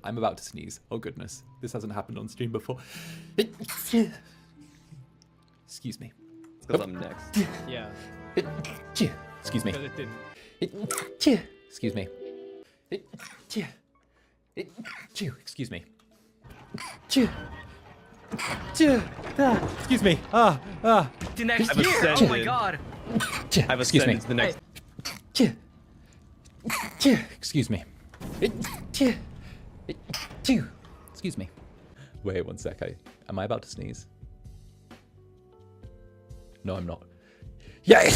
I'm about to sneeze. Oh goodness, this hasn't happened on stream before. Excuse me. Because I'm next. Yeah. Excuse me. Because it didn't. Excuse me. Excuse me. Excuse me. To next I've year. Oh my ascended. god. I've Excuse me. ascended to the next. Excuse me. Excuse me. Wait 1 sec. Am I about to sneeze? No, I'm not. Yeah.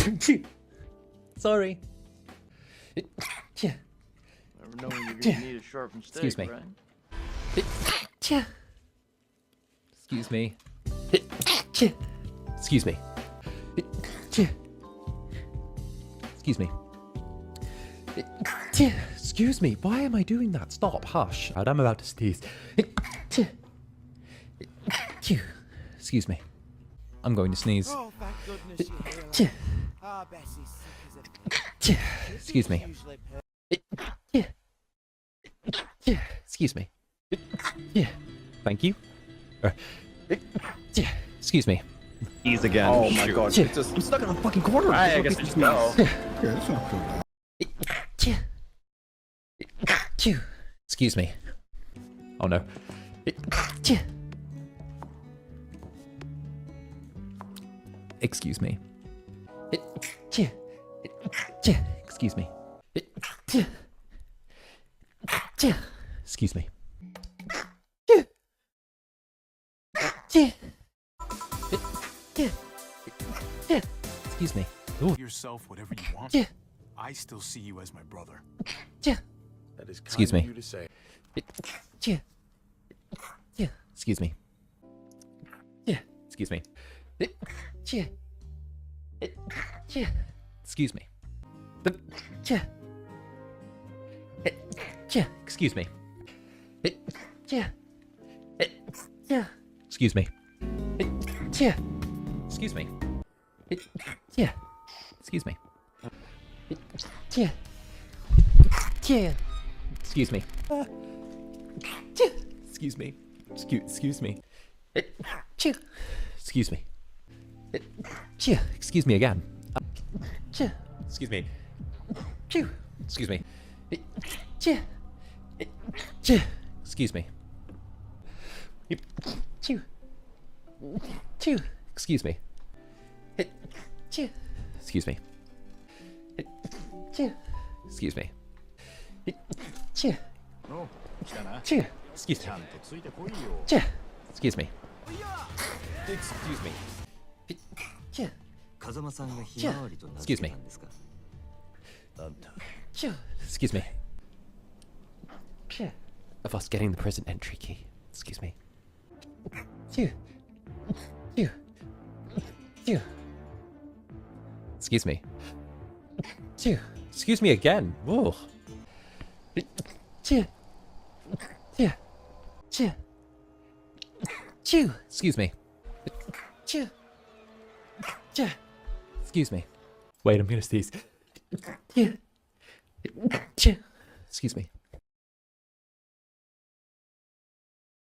Sorry. Never know when you're gonna need a sharpened steak, Excuse me. right? Excuse me. Excuse me. Excuse me. Excuse me. Why am I doing that? Stop. Hush. I'm about to sneeze. Excuse me. I'm going to sneeze. Oh, thank goodness you're here. Ah, Bessie's sick as a... Excuse me. Excuse me. Thank you. Excuse me. Ease again. Oh my god, it's just, I'm stuck in a fucking corner. I guess we just go. Excuse me. Oh no. Excuse me. Excuse me. Excuse me. Excuse me. Ooh. Yourself whatever you want. I still see you as my brother. That is kind Excuse of me. you to say. Excuse me. Excuse me. Excuse me. Excuse me. Excuse me. Excuse me. Excuse me. Excuse me. Excuse me. Excuse me. Excuse me. Excuse me again. Excuse me. Excuse me. Excuse me. Excuse me. Excuse me. Excuse me. お来たな。 Excuse ちゃん me. とついてこいよ。 Excuse me. Excuse me. 風間さんがひまわりと名付けたんですか。あんた Excuse me. Of us getting the present entry key. Excuse me. Excuse me. Excuse me again. Whoa. Excuse me. Excuse me. Wait, I'm gonna sneeze. Excuse me.